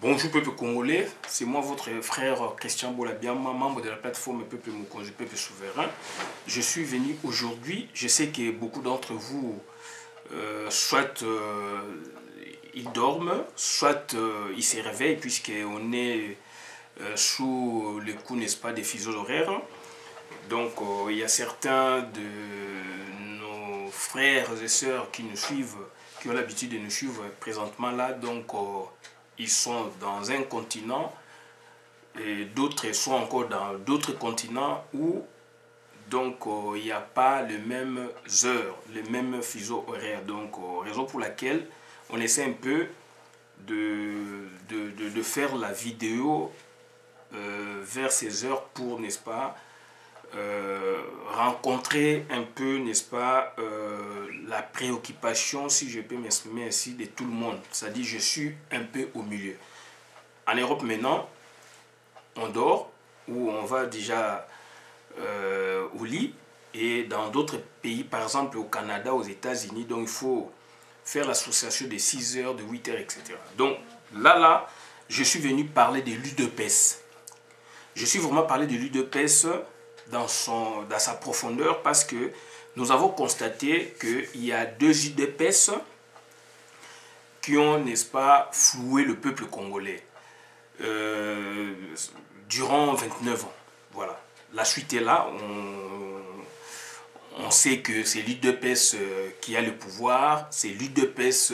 Bonjour peuple congolais, c'est moi votre frère Christian Bolabiama, membre de la plateforme Peuple Mokonzi, Peuple Souverain. Je suis venu aujourd'hui, je sais que beaucoup d'entre vous, soit ils dorment, soit ils se réveillent puisqu'on est sous le coup, n'est-ce pas, des fuseaux horaires. Donc il y a certains de nos frères et sœurs qui nous suivent, qui ont l'habitude de nous suivre présentement là, donc ils sont dans un continent et d'autres sont encore dans d'autres continents où donc il n'y a pas les mêmes heures, les mêmes fuseaux horaires. Donc raison pour laquelle on essaie un peu de faire la vidéo vers ces heures pour, n'est-ce pas, rencontrer un peu, n'est-ce pas, la préoccupation, si je peux m'exprimer ainsi, de tout le monde. C'est-à-dire, je suis un peu au milieu. En Europe maintenant, on dort ou on va déjà au lit, et dans d'autres pays, par exemple au Canada, aux États-Unis, donc il faut faire l'association de 6 heures, de 8 heures, etc. Donc là, je suis venu parler de l'UDPS. Je suis vraiment parlé de l'UDPS dans sa profondeur parce que nous avons constaté qu'il y a deux UDPS qui ont, n'est-ce pas, floué le peuple congolais durant 29 ans. Voilà. La suite est là. On sait que c'est l'UDPS qui a le pouvoir, c'est l'UDPS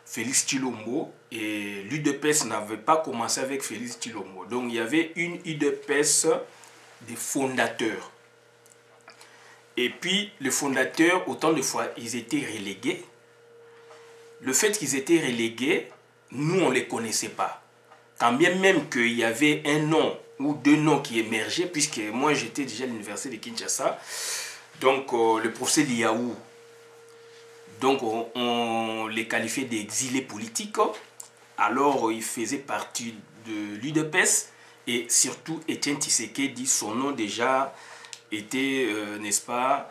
Félix Tshilombo, et l'UDPS n'avait pas commencé avec Félix Tshilombo. Donc il y avait une UDPS des fondateurs. Et puis les fondateurs, autant de fois, ils étaient relégués. Le fait qu'ils étaient relégués, nous on ne les connaissait pas. Quand bien même qu'il y avait un nom ou deux noms qui émergeaient, puisque moi j'étais déjà à l'université de Kinshasa, donc le professeur Liaou, donc on les qualifiait d'exilés politiques. Alors il faisait partie de l'UDPS, et surtout Étienne Tshisekedi, son nom déjà était, n'est-ce pas,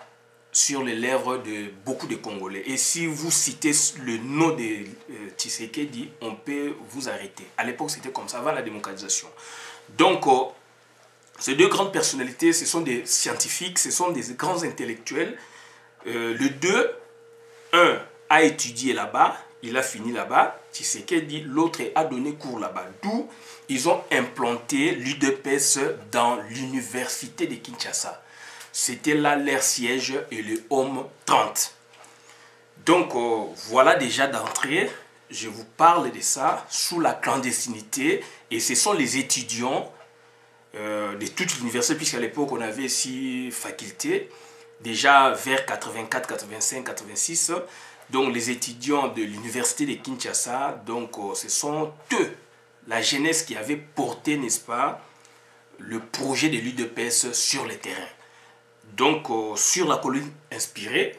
sur les lèvres de beaucoup de Congolais. Et si vous citez le nom de Tshisekedi, on peut vous arrêter. À l'époque, c'était comme ça, avant la démocratisation. Donc, ces deux grandes personnalités, ce sont des scientifiques, ce sont des grands intellectuels. Le deux, un a étudié là-bas, il a fini là-bas, Tshisekedi, l'autre a donné cours là-bas. D'où ils ont implanté l'UDPS dans l'université de Kinshasa. C'était là leur siège et le Home 30. Donc voilà déjà d'entrée, je vous parle de ça sous la clandestinité, et ce sont les étudiants de toute l'université, puisqu'à l'époque on avait 6 facultés, déjà vers 84, 85, 86. Donc les étudiants de l'université de Kinshasa, donc ce sont eux, la jeunesse qui avait porté, n'est-ce pas, le projet de l'UDPS sur le terrain. Donc sur la colline inspirée,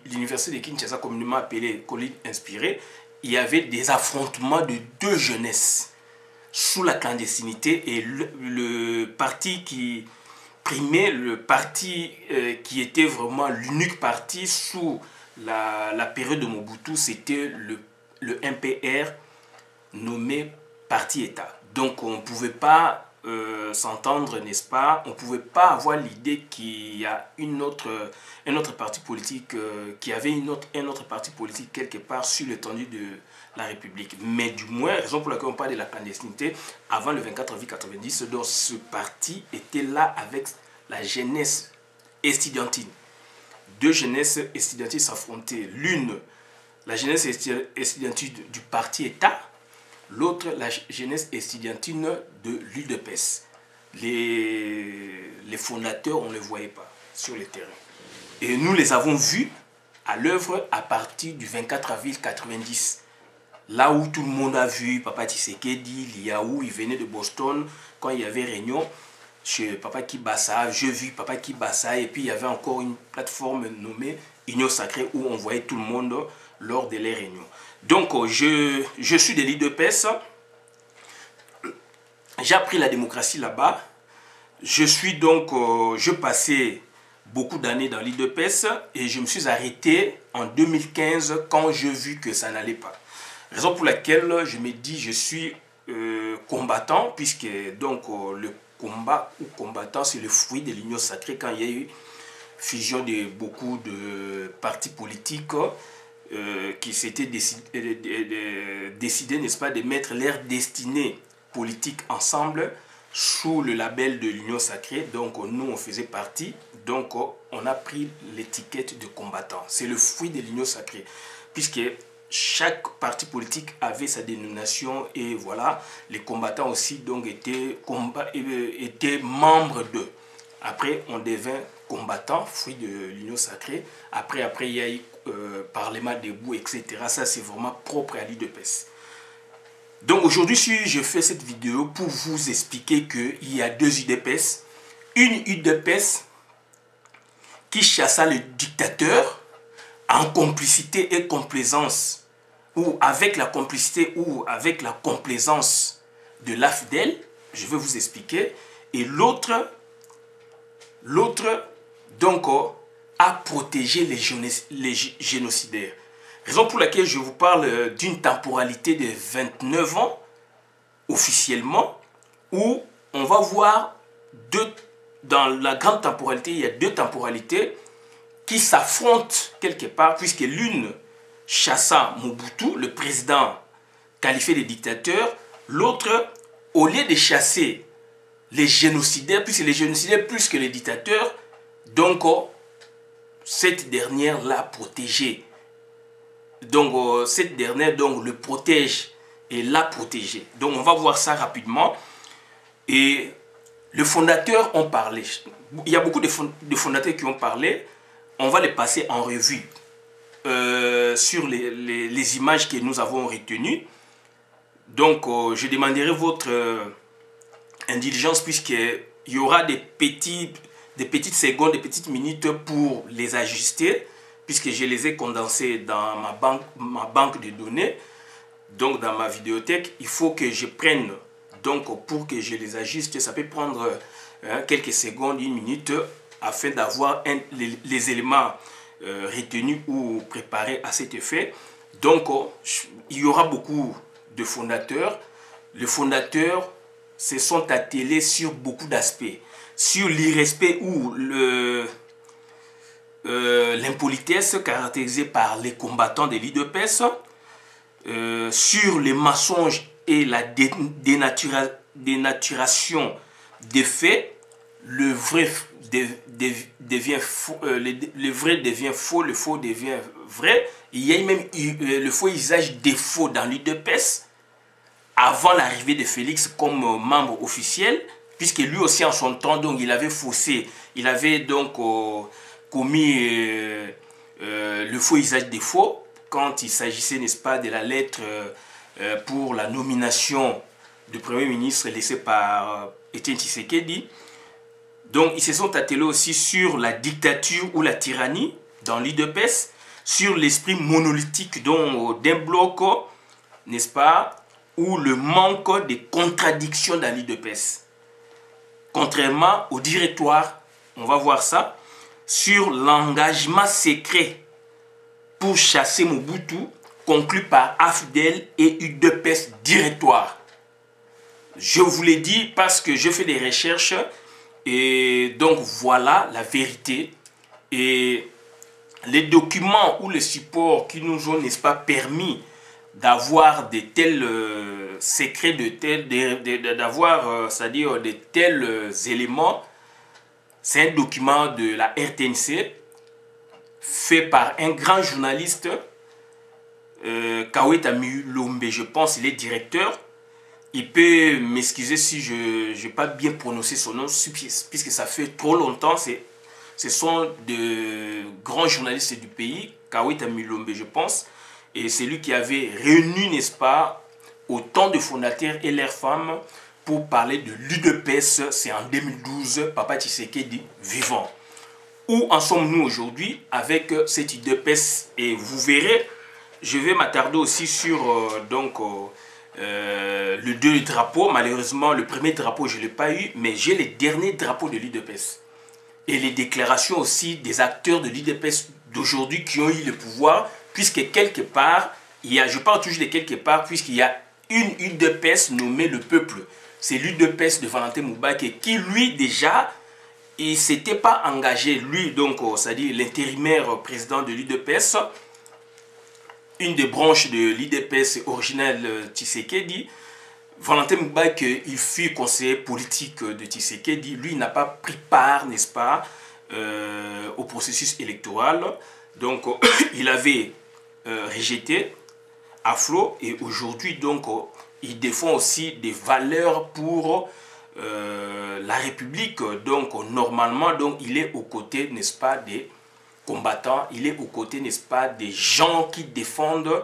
l'université de Kinshasa, communément appelée colline inspirée, il y avait des affrontements de deux jeunesses sous la clandestinité, et le parti qui primait, le parti qui était vraiment l'unique parti sous la période de Mobutu, c'était le MPR, nommé Parti État. Donc on ne pouvait pas s'entendre, n'est-ce pas? On ne pouvait pas avoir l'idée qu'il y a un autre parti politique, qu'il y avait un autre parti politique quelque part sur l'étendue de la République. Mais du moins, raison pour laquelle on parle de la clandestinité, avant le 24 avril 90, donc ce parti était là avec la jeunesse estudiantine. Deux jeunesses estudiantines s'affrontaient. L'une, la jeunesse estudiantine du parti État, l'autre, la jeunesse estudiantine de l'UDPS. Les fondateurs, on ne les voyait pas sur le terrain. Et nous les avons vus à l'œuvre à partir du 24 avril 90. Là où tout le monde a vu Papa Tshisekedi, Liaou, il venait de Boston, quand il y avait réunion chez Papa Kibasa, j'ai vu Papa Kibasa, et puis il y avait encore une plateforme nommée Union Sacrée où on voyait tout le monde lors de les réunions. Donc je suis de l'UDPS, j'ai appris la démocratie là-bas, je passais beaucoup d'années dans l'UDPS, et je me suis arrêté en 2015 quand j'ai vu que ça n'allait pas. Raison pour laquelle je me dis je suis combattant, puisque donc le combat ou combattant, c'est le fruit de l'union sacrée quand il y a eu fusion de beaucoup de partis politiques qui s'étaient décidé, n'est-ce pas, de mettre leur destinée politique ensemble sous le label de l'union sacrée. Donc nous, on faisait partie, donc on a pris l'étiquette de combattant. C'est le fruit de l'union sacrée, puisque chaque parti politique avait sa dénomination et voilà, les combattants aussi donc étaient membres d'eux. Après, on devint combattant, fruit de l'union sacrée. Après, il y a eu Parlement debout, etc. Ça, c'est vraiment propre à l'UDPS. Donc aujourd'hui, je fais cette vidéo pour vous expliquer qu'il y a deux UDPS. Une UDPS qui chassa le dictateur en complicité et complaisance, ou avec la complicité ou avec la complaisance de l'AFDEL, je vais vous expliquer. Et l'autre, donc, a protégé les génocidaires. Raison pour laquelle je vous parle d'une temporalité de 29 ans, officiellement, où on va voir dans la grande temporalité, il y a deux temporalités qui s'affrontent quelque part, puisque l'une chassa Mobutu, le président qualifié de dictateur, l'autre, au lieu de chasser les génocidaires, puisque les génocidaires plus que les dictateurs, donc cette dernière l'a protégé. Donc cette dernière donc le protège et l'a protégé. Donc on va voir ça rapidement. Et les fondateurs ont parlé. Il y a beaucoup de fondateurs qui ont parlé. On va les passer en revue sur les images que nous avons retenues. Donc je demanderai votre indulgence, puisqu'il y aura des petites secondes, des petites minutes pour les ajuster, puisque je les ai condensés dans ma banque de données, donc dans ma vidéothèque. Il faut que je prenne, donc pour que je les ajuste, ça peut prendre quelques secondes, une minute, afin d'avoir les éléments retenus ou préparés à cet effet. Donc il y aura beaucoup de fondateurs. Les fondateurs se sont attelés sur beaucoup d'aspects, sur l'irrespect ou l'impolitesse caractérisée par les combattants de l'UDPS, sur les mensonges et la dénaturation des faits. Le vrai devient faux, le vrai devient faux, le faux devient vrai. Il y a même le faux usage des faux dans l'UDPS avant l'arrivée de Félix comme membre officiel, puisque lui aussi en son temps, donc, il avait faussé, il avait donc commis le faux usage des faux quand il s'agissait, n'est-ce pas, de la lettre pour la nomination du Premier ministre laissée par Étienne Tshisekedi. Donc ils se sont attelés aussi sur la dictature ou la tyrannie dans l'UDPS, sur l'esprit monolithique d'un bloc, n'est-ce pas, ou le manque de contradictions dans l'UDPS. Contrairement au directoire, on va voir ça, sur l'engagement secret pour chasser Mobutu, conclu par AFDEL et UDPS directoire. Je vous l'ai dit parce que je fais des recherches et donc voilà la vérité. Et les documents ou les supports qui nous ont, n'est-ce pas, permis d'avoir de tels secrets, d'avoir, c'est-à-dire de tels éléments, c'est un document de la RTNC fait par un grand journaliste, Kaweta Mulombe, je pense, il est directeur. Il peut m'excuser si je n'ai pas bien prononcé son nom, puisque ça fait trop longtemps. Ce sont de grands journalistes du pays, Kaweta Mulombe, je pense. Et c'est lui qui avait réuni, n'est-ce pas, autant de fondateurs et leurs femmes pour parler de l'UDPS. C'est en 2012, Papa Tshisekedi vivant. Où en sommes-nous aujourd'hui avec cette UDPS? Et vous verrez, je vais m'attarder aussi sur le deux drapeaux. Malheureusement, le premier drapeau, je ne l'ai pas eu, mais j'ai les derniers drapeaux de l'UDPS. Et les déclarations aussi des acteurs de l'UDPS d'aujourd'hui qui ont eu le pouvoir, puisque quelque part, je parle toujours de quelque part, puisqu'il y a une UDPS nommée le peuple. C'est l'UDPS de Valentin Moubake qui, lui, déjà, il ne s'était pas engagé, lui, donc, c'est-à-dire l'intérimaire président de l'UDPS, une des branches de l'UDPS originelle Tshisekedi. Valentin Moubake, il fut conseiller politique de Tshisekedi. Lui, il n'a pas pris part, n'est-ce pas, au processus électoral. Donc, il avait rejeté à flot et aujourd'hui, donc, il défend aussi des valeurs pour la République. Donc, normalement, donc, il est aux côtés, n'est-ce pas, des combattants. Il est aux côtés, n'est-ce pas, des gens qui défendent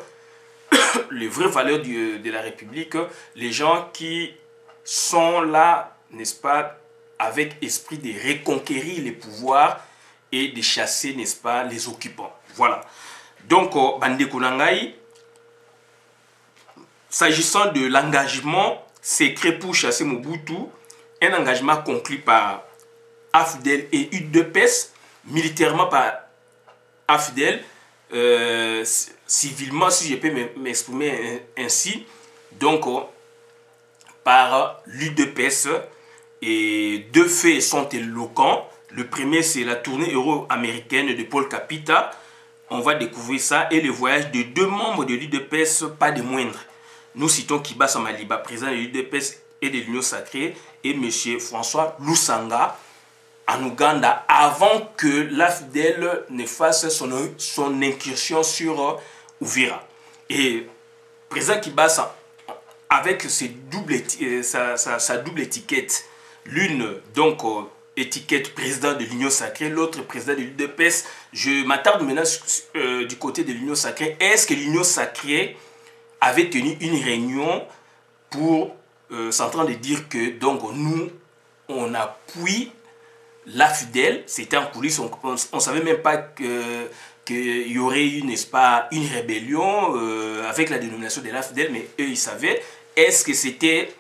les vraies valeurs de la République, les gens qui sont là, n'est-ce pas, avec esprit de reconquérir les pouvoirs et de chasser, n'est-ce pas, les occupants. Voilà. Donc, Bandeko Nangai, s'agissant de l'engagement secret pour chasser Mobutu, un engagement conclu par AFDEL et UDPS, militairement par AFDEL, civilement, si je peux m'exprimer ainsi, donc par l'UDPS. Et deux faits sont éloquents. Le premier, c'est la tournée euro-américaine de Paul Capita. On va découvrir ça. Et le voyage de deux membres de l'UDPS, pas des moindres. Nous citons Kiba Samaliba, président de l'UDPS et de l'Union Sacrée, et M. François Lusanga, en Ouganda, avant que l'AFDEL ne fasse son incursion sur Uvira. Et président Kibasa, avec sa double étiquette, l'une donc étiquette président de l'Union Sacrée, l'autre président de l'UDPS, je m'attarde maintenant du côté de l'Union Sacrée. Est-ce que l'Union Sacrée avait tenu une réunion pour s'entendre de dire que donc nous, on appuie l'AFDEL, c'était en coulisses, on ne savait même pas qu'il y aurait eu, n'est-ce pas, une rébellion avec la dénomination de l'AFDEL, mais eux, ils savaient. Est-ce que c'était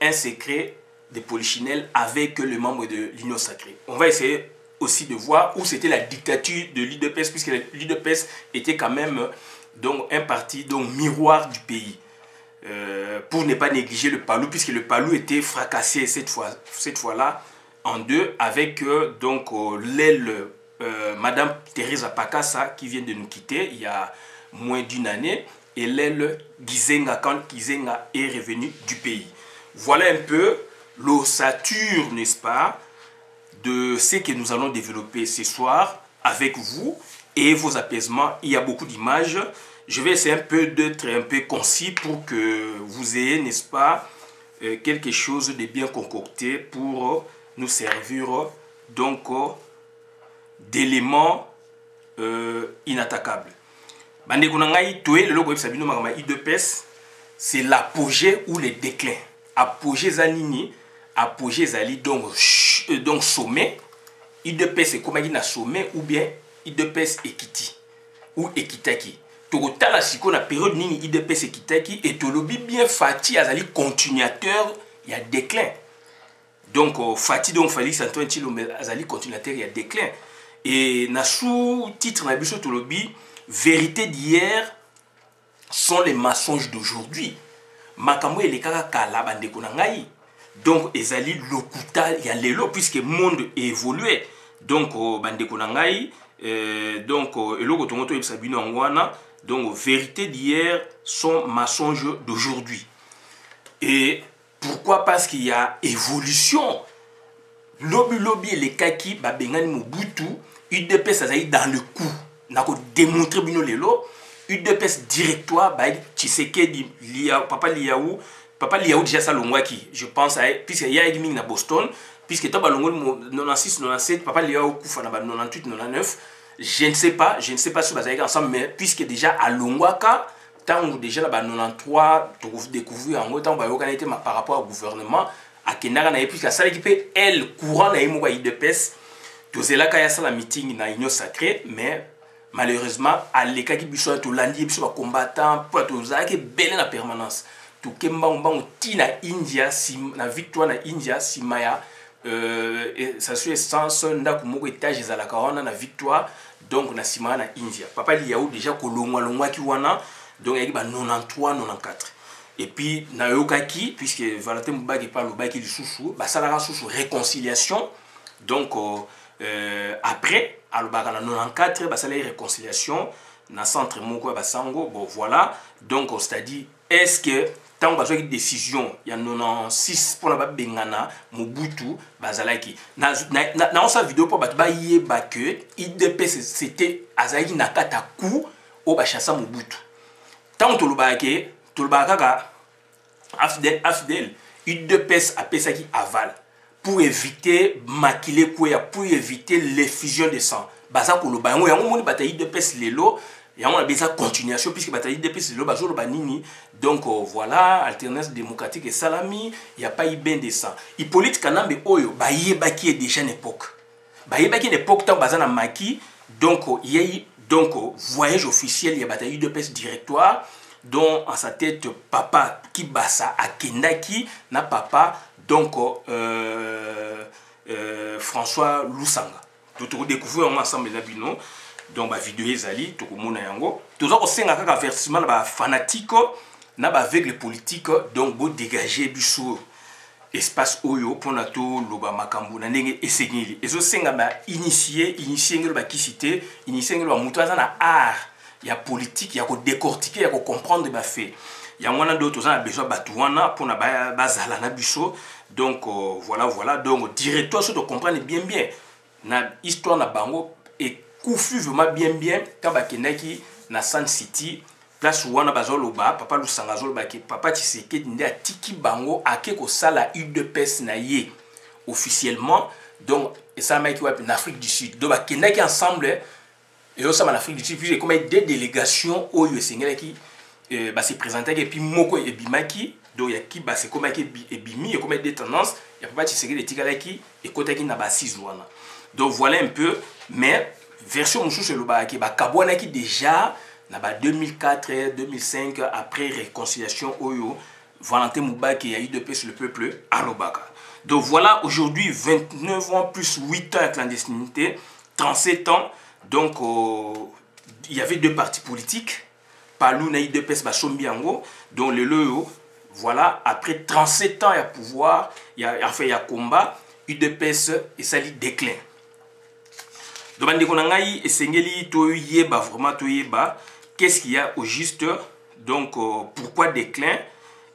un secret de Polichinelle avec le membre de l'Union Sacrée? On va essayer aussi de voir où c'était la dictature de l'UDPS, puisque l'UDPS était quand même donc, un parti donc, miroir du pays. Pour ne pas négliger le Palou, puisque le Palou était fracassé cette fois-là en deux avec donc l'aile Madame Teresa Pakassa qui vient de nous quitter il y a moins d'une année et l'aile Gizenga quand Gizenga est revenu du pays. Voilà un peu l'ossature, n'est-ce pas, de ce que nous allons développer ce soir avec vous et vos apaisements. Il y a beaucoup d'images. Je vais essayer d'être un peu concis pour que vous ayez, n'est-ce pas, quelque chose de bien concocté pour nous servir donc d'éléments inattaquables. C'est l'apogée ou le déclin. Apogée Zanini, apogée Zali donc sommet. IDPS c'est comme il a sommet ou bien IDPS Ekiti ou Ekitaki. Totala siko na période nini IDPS Ekitaki et tolobi bien Fati Azali continuateur, il y a déclin. Donc Fati donc Félix Antoine Tshilombo Azali continuateur, il y a déclin. Et na sous-titre na biso tolobi vérité d'hier sont les mensonges d'aujourd'hui. Makambo elekaka kala bandeko na ngai. Donc ezali lokuta ya lelo puisque le monde évolué. Donc bandeko na ngai donc eloko tongoto ebisabino ngwana. Donc vérité d'hier sont mensonges d'aujourd'hui. Et pourquoi? Parce qu'il y a évolution. Lobby les kaki babengani Mobutu UDPS azali dans le coup. Nako démontrer bino lelo UDPS directoire ba Tshisekedi papa Liaou déjà salongwaki je pense puisque il y a Edming na Boston puisque to balongo 96 97 papa Liaou kufa na 98 99 je ne sais pas si bazali ensemble mais puisque déjà à Longwaka tant déjà là 93 tu découvrir en autant ba yokanité par rapport au gouvernement à Kenara na puisque ça l'équipe elle courant na imo ba UDPS to zelaka ya sala meeting na Union Sacrée mais malheureusement à l'écart qui biso to landi biso ba combattant pour to zaki belé na permanence to kemba mbango tina India si na victoire na India simaya ça suit sans ndako moko étage ezalaka wana na victoire donc na simaya na India papa Liaou déjà kolongwa longwa ki wana Donc il y a 93 94. Et puis Nayokaki, puisque Valentin Moubaki parle au Baki du Soussou, ça la sous réconciliation. Donc après, à l'Obaka 94, ça la réconciliation. Dans le centre Moko Basango, bon voilà. Donc c'est-à-dire, est-ce que tant que une décision, il y a 96 pour la Bengana, Mobutu, Bazalaki. Dans sa vidéo pour Batbaye Bake, IDPS c'était Azaï Nakata Kou au Bachassa Mobutu. Tant que Tolobake, Tolobaka, Afdel, IDPS a fait ça qui avale pour éviter maquiller quoi, pour éviter l'effusion de sang. Baza Koloba, il y a un moment où IDPS Lelo. Et on a besoin de continuation puisque bataille DPS le bazo le banini. Donc voilà, alternance démocratique et salami, il n'y a pas eu bien de ça. Hippolyte Kanambe oyo baye baki est déjà une époque. Baye baki une époque tant bazana maki. Donc il y a eu donc voyage officiel, il y a bataille DPS directoire dont en sa tête papa Kibasa Akendaki na papa donc François Lusanga. Tout découvrir ensemble na bino. Donc la vidéo ezali to komona yango toza ko senga kaka avertissement ba fanatique na ba avec les politiques donc bo dégager biso espace oyo pona to loba makambo na ndenge esengeli ezo senga ba initier ngelo ba kisité initier ngelo ba mutu aza na art ya politique ya ko décortiquer ya ko comprendre ba fait ya mwana do toza na besoin batu wana pona ba zala na biso donc voilà donc directeur so de comprendre bien na histoire na bango et Koufu vraiment bien quand bakendaki na Sun City place où on a bazoloba papa Lusanga zoloba ki papa Tshisekedi ndi atiki bango ake ko sala UDPS na ye officiellement donc et ça m'a en Afrique du Sud donc bakendaki ensemble et aussi en Afrique du Sud puis comme des délégations au Sengela qui se présenter et puis moko et bimaki donc ya ki c'est comme qui ebimi et comme des tendances il y a papa Tshisekedi tikalaki et kotaki na ba 6 wana donc voilà un peu mais version Moussou le Baki, Kabouana qui déjà, na 2004, 2005, après réconciliation Oyo, Valentin Moubaki a eu de paix sur le peuple à l'Obaka. Donc voilà, aujourd'hui, 29 ans plus 8 ans de clandestinité, 37 ans. Donc, il y avait deux partis politiques. Palou na eu de paix Basombiango, dont le Leo, voilà, après 37 ans, il y a pouvoir, il y a combat, UDPS et ça dit déclin. Donc, vraiment qu'est-ce qu'il y a au juste, donc pourquoi déclin,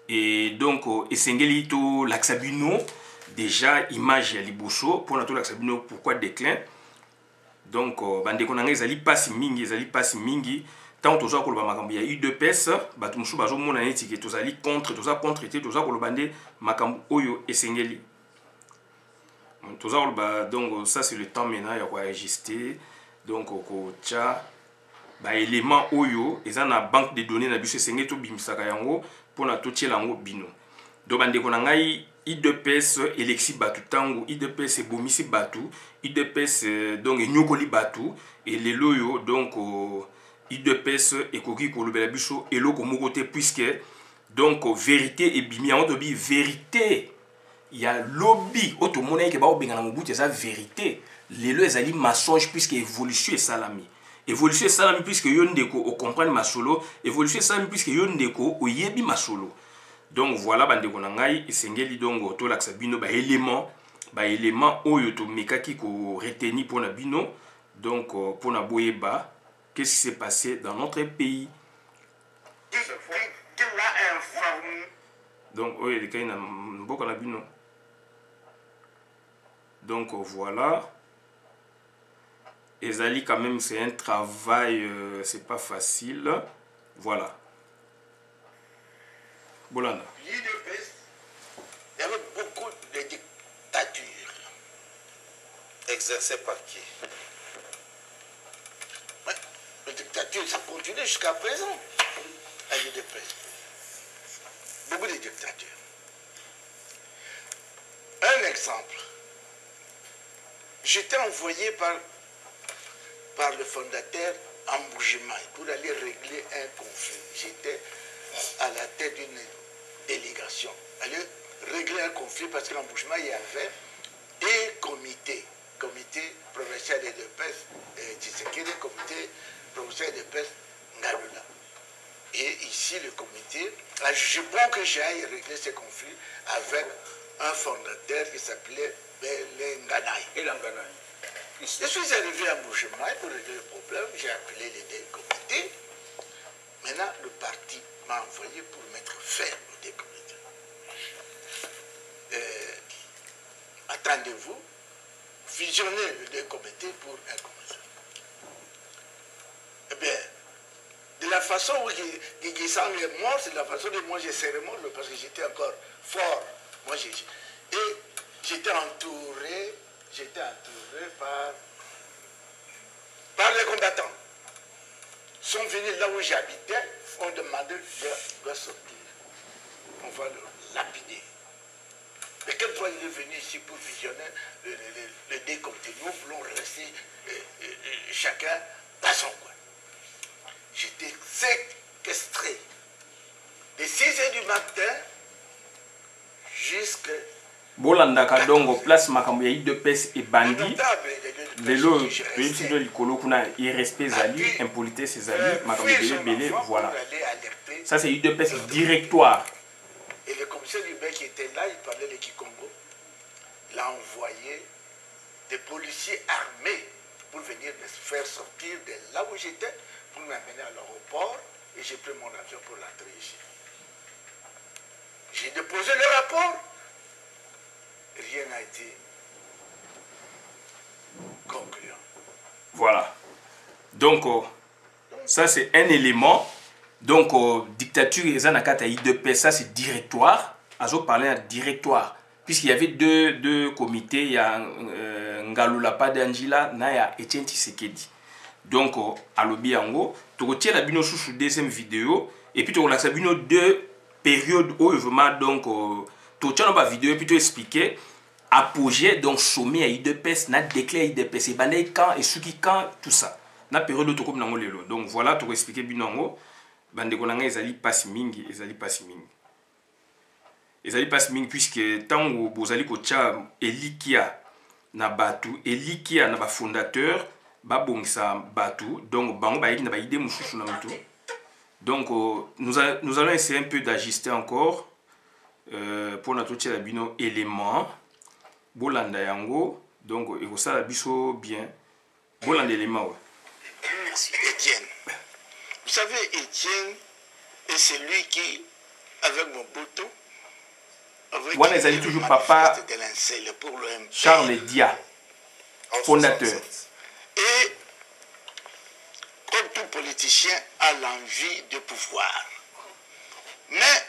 et donc Essengeli to Laxabino, déjà image à Liboso, pour notre Laxabino, pourquoi déclin. Donc, ils passent mingi, tant que il y a eu deux pèses, Batumusu Bazo Monanetti qui est contre, tout ça contre, tout ça pour le bandé, Makam Oyo Essengeli. Donc ça c'est le temps maintenant il y a quoi ajuster donc ko tcha ba élément oyo eza na banque de données na biso sengé to bimisaka yango pona to tiela yango bino donc bande ko na ngai IDPS Alexis Batu tango IDPS bomisi Batu IDPS donc nyokoli Batu et les loyo donc IDPS ekoki ko lobela biso eloko moko te puisque donc vérité et bimi en to bi vérité. Il y a lobby, autre monnaie qui va au Bengana Mobutu, c'est la vérité. Les lois ali mensonge puisque évolution est salami. Évolution est salami puisque yondeko au comprendre ma solo, évolution est salami puisque yondeko au yebi ma solo. Donc voilà bandeko nangai esengeli donc to laksa bino ba élément oyo to mekaki ko reteni pour na bino. Donc pour na boyeba qu'est-ce qui s'est passé dans notre pays. Donc oyo le kai na mboka na bino. Donc voilà. Ezali quand même c'est un travail, c'est pas facile. Voilà. Bolanda. Il y avait beaucoup de dictatures. Exercées par qui? Ouais, la dictature, ça continue jusqu'à présent. À l'UDPS. Beaucoup de dictatures. Un exemple. J'étais envoyé par le fondateur en Mboujima pour aller régler un conflit. J'étais à la tête d'une délégation. Aller régler un conflit parce qu'en Mboujima, il y avait des comités. Comité provincial de pêche, Tshisekedi, comité provincial de pêche, Ngalula. Et ici, le comité a jugé bon que j'aille régler ces conflits avec un fondateur qui s'appelait Belenganaï. Je suis arrivé à Mbujimaï pour régler le problème. J'ai appelé les deux comités. Maintenant, le parti m'a envoyé pour mettre fin aux deux comités. Attendez-vous, fusionnez les deux comités pour un comité. Eh bien, de la façon où Guisan est mort, c'est de la façon dont moi j'ai serré mon dos parce que j'étais encore fort. Moi, et j'étais entouré par les combattants. Ils sont venus là où j'habitais, on demandait, je dois sortir. On va le lapider. Mais quelle fois il est venu ici pour fusionner le décompté, nous voulons rester chacun dans son coin. J'étais séquestré de 6h du matin jusqu'à... Bolandaka dongo place makambo ya UDPS et bandi lelo petit de likolo kuna irrespect zali impolitesse zali makambo belé voilà. Ça c'est UDPS directoire. Et le commissaire du qui était là, il parlait le Kikongo. Il a envoyé des policiers armés pour venir me faire sortir de là où j'étais, pour m'amener à l'aéroport, et j'ai pris mon avion pour rentrer ici. J'ai déposé le rapport. Rien n'a été concluant. Voilà. Donc, ça c'est un élément. Donc, dictature et Zanakata IDP, ça c'est directoire. Azo parlait de directoire. Puisqu'il y avait deux comités, il y a Ngalula Padangila, il y a Etienne Tshisekedi. Donc, à l'Obiango, tu retiens la bino sous deuxième vidéo, et puis tu as la deux périodes où vraiment, donc, tu retiens la vidéo, et puis tu expliquais, apogée, donc, sommet à IDPS, na déclaré IDPS, et bandé quand, et ce qui quand, tout ça. Na période où tu as lelo. Donc, voilà, tu as expliqué binango, bandé konanga, ezali passe mingi, ezali passe mingi. Ezali passe mingi, puisque tant où bozali kocha Elikia na batu, Elikia na ba fondateur, babongisa batu, donc bango ba yeki na ba idée mususu na mutu. Donc nous allons essayer un peu d'ajuster encore pour notre la bino élément bolanda yango, donc et ça la biso bien bolanda élément. Ouais. Merci Étienne. Vous savez, Étienne est celui qui, avec mon poteau, voilà, ils toujours papa Charles Dia, fondateur. Et comme tout politicien a l'envie de pouvoir. Mais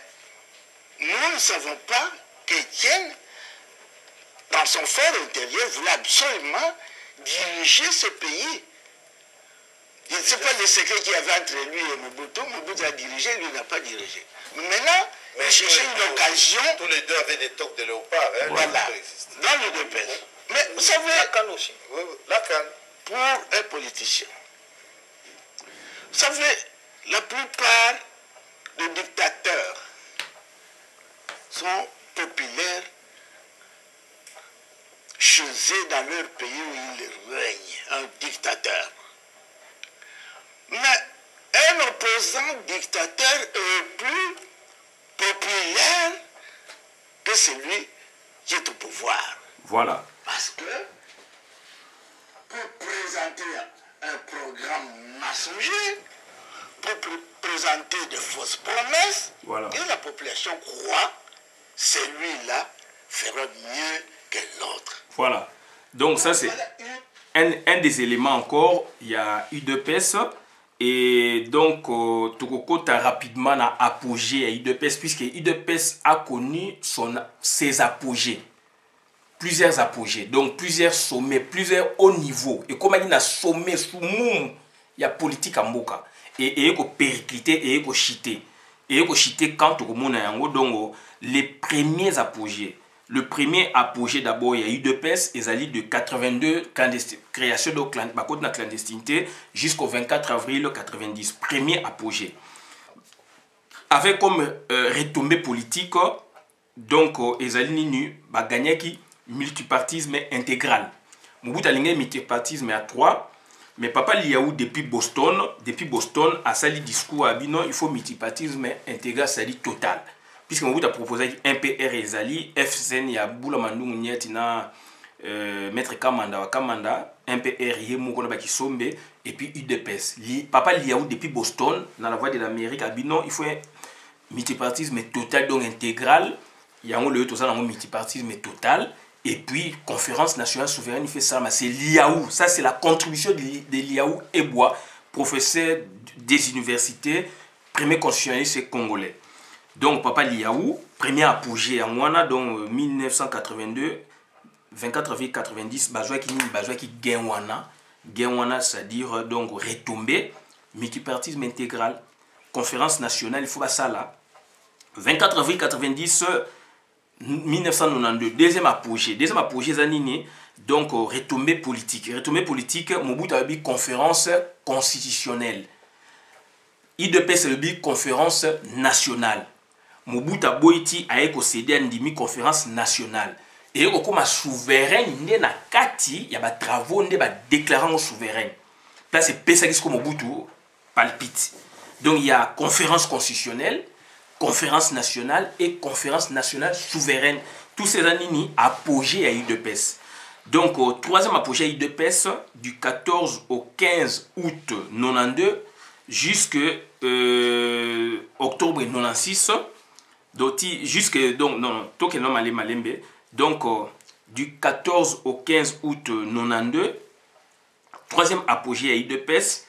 nous ne savons pas qu'Étienne, dans son fort intérieur, voulait absolument diriger ce pays. Je ne sais pas le secret qu'il y avait entre lui et Mobutu. Mobutu a dirigé, lui n'a pas dirigé. Mais maintenant, il cherchait une occasion. Tous les deux avaient des toques de léopard. Hein, voilà, dans le deux pays. Mais vous savez, la canne aussi. Oui, la canne. Pour un politicien, vous savez, la plupart des dictateurs sont populaires chez eux dans leur pays où ils règnent, un dictateur. Mais un opposant dictateur est plus populaire que celui qui est au pouvoir. Voilà. Parce que pour présenter un programme mensonger, pour présenter de fausses promesses, voilà. Et la population croit celui-là fera mieux que l'autre. Voilà. Donc ça c'est un des éléments encore. Il y a UDPS. Et donc, Tokoko a rapidement apogée à UDPS, puisque UDPS a connu ses apogées. Plusieurs apogées, donc plusieurs sommets, plusieurs hauts niveaux. Et comme il y a sommet sous moum, il y a politique à Moka. Et il y a périclité, et il y a chité. Et il y a chité quand on a donc les premiers apogées. Le premier apogée d'abord, il y a eu UDPS, ils allaient de 82, création de la clandestinité, jusqu'au 24 avril 90. Premier apogée. Avec comme retombée politique, donc ils allaient gagner qui multipartisme intégral. Mobutu a gagné multipartisme à 3. Mais Papa Liaou, depuis Boston, a sali discours à Bino, il faut multipartisme intégral, c'est-à-dire total. Puisque Mobutu a proposé un PR et Zali, FCN, il y a Boula Mandou Mouniatina, Maître Kamanda, un PR, Yemoukono Sombe, et puis UDPS. Papa Liaou, depuis Boston, dans la voie de l'Amérique, à Bino, il faut un multipartisme total, donc intégral. Il y a un multipartisme total. Et puis, conférence nationale souveraine, il fait ça, c'est Liaou. Ça, c'est la contribution de Liaou Ebois, professeur des universités, premier constitutionnaliste congolais. Donc, Papa Liaou, premier apogée en Wana, donc 1982, 24 avril 90, Bazouaki gagne Wana. Gagne Wana, c'est-à-dire donc retomber, multipartisme intégral, conférence nationale, il faut pas ça là. 24 avril 90, 1992, deuxième apogée Zanini, donc retombée politique, Mobutu a eu conférence constitutionnelle. IDP c'est le conférence nationale. Mobutu Boiti a cédé à une conférence nationale. Et comme souverain, il y a des travaux, il y a des déclarants souverains. Là c'est ça que Mobutu palpite. Donc il y a conférence constitutionnelle, conférence nationale et conférence nationale souveraine. Tous ces années apogée à UDPS. Donc, troisième apogée à UDPS du 14 au 15 août 92 jusqu'à octobre 96. Donc, du 14 au 15 août 92, troisième apogée à UDPS.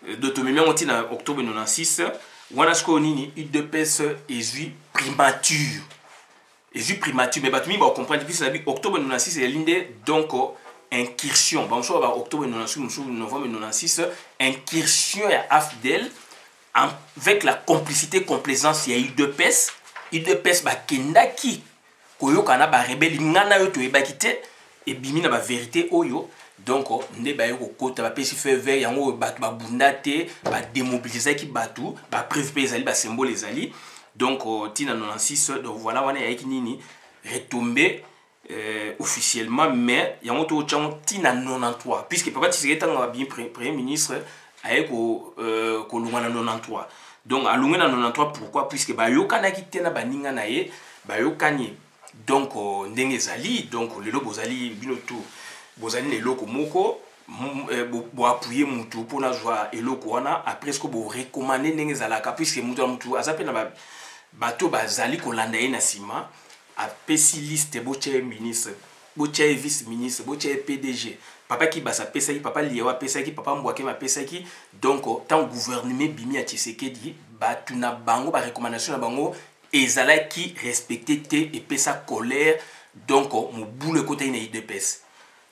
En octobre 96. Wanasko nini UDPS est primature. Mais batumi va comprendre que c'est octobre 96 c'est l'inde donc incursion. Bon so octobre 96 novembre 96 incursion à AFDEL avec la complicité complaisance il y a UDPS ba kendaki koyokana ba rebelle ngana yo to ebakite et bimina ba vérité oyo. Donc, ne ba yoko kota ba pesi fait vert yango batu ba bundate ba démobiliser ki batu ba prévu ezali ba symbole ezali. Donc tina 96 donc voilà wana yaki nini retomber officiellement mais yango to chang tina 93 puisque papa Tshisekedi tanga bien premier ministre ayeko ko lungana 93. Donc a lungana 93 pourquoi puisque ba yokana ki tena ba ninga na ye ba yokani donc ndenge ezali donc lelo bozali bino tout bozali na eloko moko bo appuyer mutu pour na joie eloko wana après ce que bo recommander ndenge ezalaka puisque mutu azape na bato bazali kolanda ye na sima apesi liste boche ministre boche vice ministre boche PDG papa ki basa pesaki papa Liawa pesaki papa Mbwake ma pesaki donc tant gouvernement bimi ya Tshisekedi batu na bango ba recommandation na bango ezalaki respecter te et pesa colère donc mo boule côté na IDPS.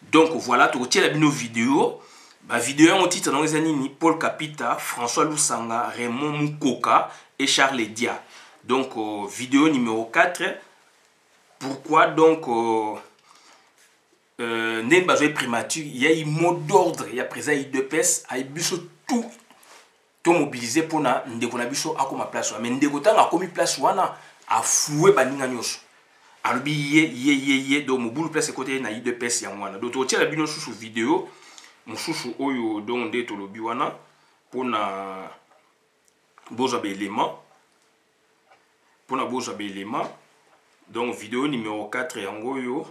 Donc voilà, tu retiens la vidéo. Ma vidéo en titre dans les années Paul Kapita, François Lusanga, Raymond Mukoka et Charles Dia. Donc vidéo numéro 4. Pourquoi donc n'est pas primature, il y a un mot d'ordre, il y a présent IDPS, il y a tout mobilisé pour na ndekonabiso akoma place mais ndekotanga akomi place wana a foué baninga nyoso. Alobi ye donc mobulu place côté na IDPS ya mwana donc totia la bino sous vidéo mususu oyo donc nde to lobi wana pona boza élément donc vidéo numéro 4 yango yo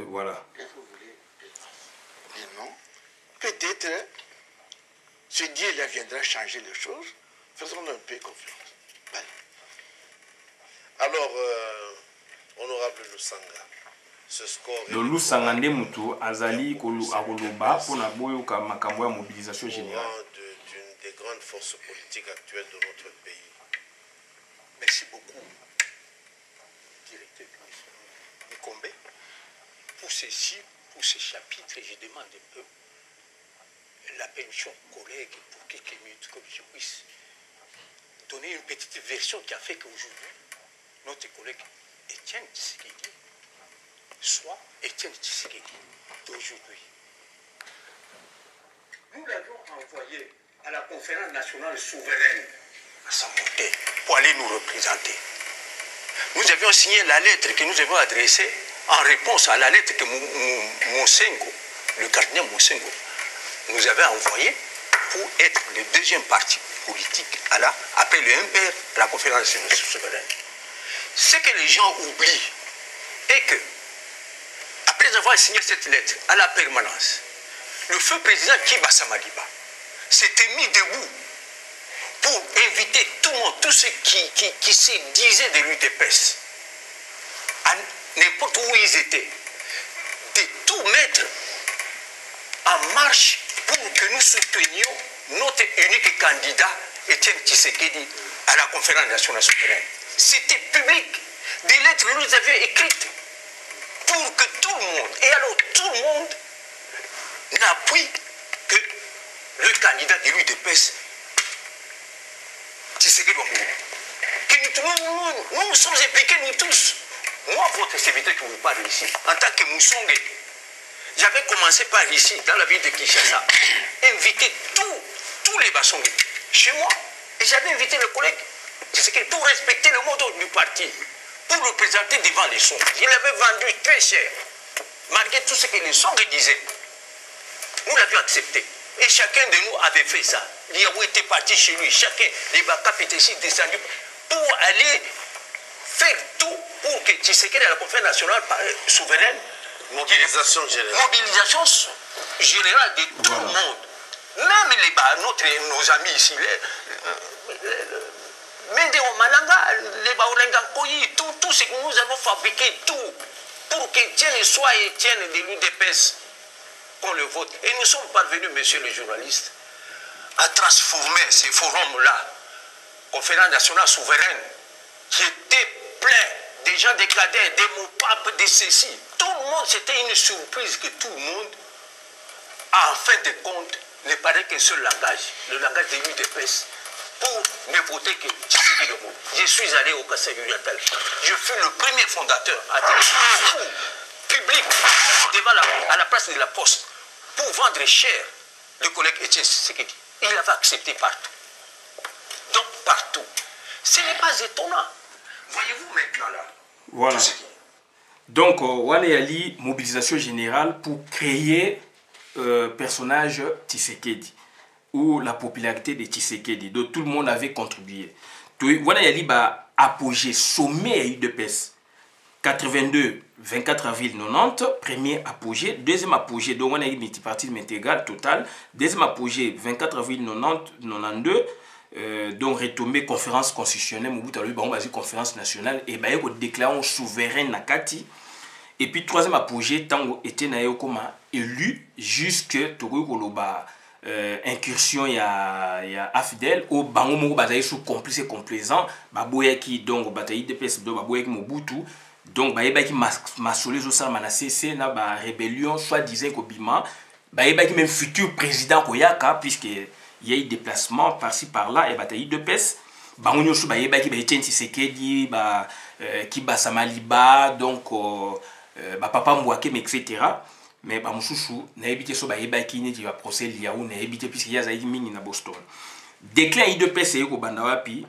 voilà. Non, peut-être ce Dieu-là viendra changer les choses. Faisons un peu confiance. Allez. Alors, honorable Lusanga, ce score... Le Lusanga nde mutu azali akoloba pona boyoka makambo ya mobilisation générale. D'une des grandes forces politiques actuelles de notre pays. Merci beaucoup, directeur Nikombe. Pour ces chapitres, je demande un peu la permission collègue pour quelques minutes que je puisse donner une petite version qui a fait qu'aujourd'hui, notre collègue Étienne Tshisekedi soit Étienne Tshisekedi d'aujourd'hui. Nous l'avions envoyé à la conférence nationale souveraine à Samonté pour aller nous représenter. Nous avions signé la lettre que nous avions adressée en réponse à la lettre que Monsengo le cardinal Moussengo nous avait envoyé pour être le deuxième parti politique après le MPR, la conférence nationale souveraine. Ce que les gens oublient est que, après avoir signé cette lettre à la permanence, le feu président Kiba Samaliba s'était mis debout pour inviter tout le monde, tous ceux qui se disaient de l'UDPS, à n'importe où ils étaient, de tout mettre en marche pour que nous soutenions notre unique candidat, Étienne Tshisekedi, à la conférence nationale souveraine. C'était public. Des lettres que nous avions écrites pour que tout le monde, et alors tout le monde, n'appuie que le candidat de l'UDPS, Tshisekedi Wamou. Que nous sommes impliqués, nous tous. Moi, votre serviteur qui vous parle ici, en tant que Moussongue, j'avais commencé par ici, dans la ville de Kinshasa, inviter tous les Bassongues chez moi. Et j'avais invité le collègue Tshisekedi pour respecter le mot du parti, pour le présenter devant les Songhs. Il l'avait vendu très cher, malgré tout ce que les Songhs disaient. Nous l'avions accepté. Et chacun de nous avait fait ça. Liaou était parti chez lui. Chacun, les Bakap étaient ici descendus pour aller faire tout pour que Tshisekedi à la conférence nationale souveraine. Mobilisation générale. Mobilisation générale de tout le monde. Même nos amis ici, Mende Malanga, les Baolenga Koyi, tout ce que nous avons fabriqué, tout, pour que Étienne soit Étienne de l'UDPS, qu'on le vote. Et nous sommes parvenus, monsieur le journaliste, à transformer ces forums-là, conférence nationale souveraine, qui était plein des gens des cadets, des mots-papes, des ceci. Tout le monde, c'était une surprise que tout le monde, en fin de compte, ne parlait qu'un seul langage, le langage de l'UDPS, pour ne voter que Tshisekedi Lumumba. Je suis allé au Kassai Oriental. Je fus le premier fondateur à dire public devant à la place de la Poste pour vendre cher le collègue Étienne Tshisekedi. Il avait accepté partout. Donc partout. Ce n'est pas étonnant. Voyez-vous maintenant là. Voilà. Donc, on est allé mobilisation générale pour créer personnage Tshisekedi ou la popularité de Tshisekedi. Donc, tout le monde avait contribué. On est allé apogée sommet à UDPS. 82, 24 avril 90, premier apogée. Deuxième apogée, donc on a eu multipartisme intégral total. Deuxième apogée, 24 avril 90, 92. Donc retombé conférence constitutionnelle Mobutu lui ba conférence nationale et ba yeko déclarer souverain na kati. Et puis troisième apogée tango était na yo comme élu jusque toko koloba incursion ya AFDEL au bango moko bazali sous complice et complaisant ba boyaki donc bataille DPS do ba boyaki Mobutu donc ba yebaki masolé zo sa manasese na ba rébellion soit disait ko bima ba yebaki même futur président koyaka puisque il y a eu des déplacements par-ci par-là et bataille de pes bangonyo sou ba yebaki ba Étienne Tshisekedi Kiba Samaliba donc ba papa Mbouaké etc. mais ba mususu na yebite so ba yebaki ni va procès liaou na yebite puisque ya zaiki mingi na Boston déclin i de pes e ko banda wapi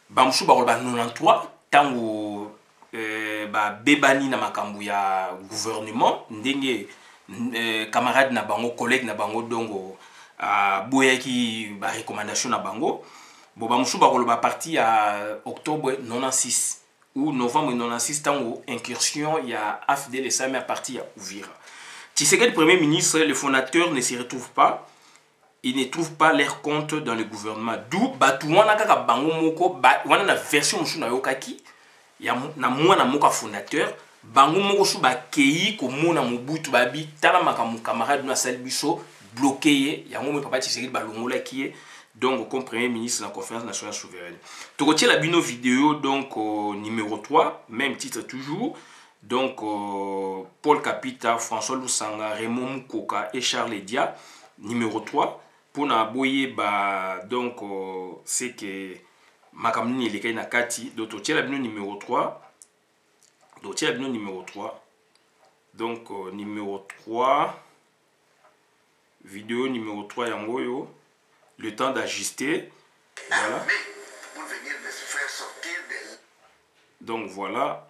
ba musu ba 93 tango ba bebani na makambu ya gouvernement ndenge camarade na bango collègue na bango dongo boyaki ba recommandation na bango bo ba musu ba koloba parti à octobre 96 ou novembre 96 tango incursion il y a AFDEL et ça mais à partir à Uvira. Tshisekedi premier ministre, le fondateur ne se retrouve pas, il ne trouve pas leur compte dans le gouvernement, d'où batuwana kaka bango moko wana na version musu na yokaki ya na mwana moka fondateur bango moko su ba kei ko mona Mobutu babi tala makamu camarade na salbiso bloqué yango mo papa Tshisekedi balongola qui est donc comme premier ministre de la conférence nationale souveraine. Tokotia la bino vidéo donc numéro 3, même titre toujours. Donc Paul Kapita, François Lusanga, Raymond Mukoka et Charles Dia numéro 3 pour na boye ba donc c'est que makamni le kay na kati donc tokotia la bino numéro 3. Tokotia la bino numéro 3. Donc numéro 3 vidéo numéro 3 yango yo. Le temps d'ajuster. Voilà. Donc voilà.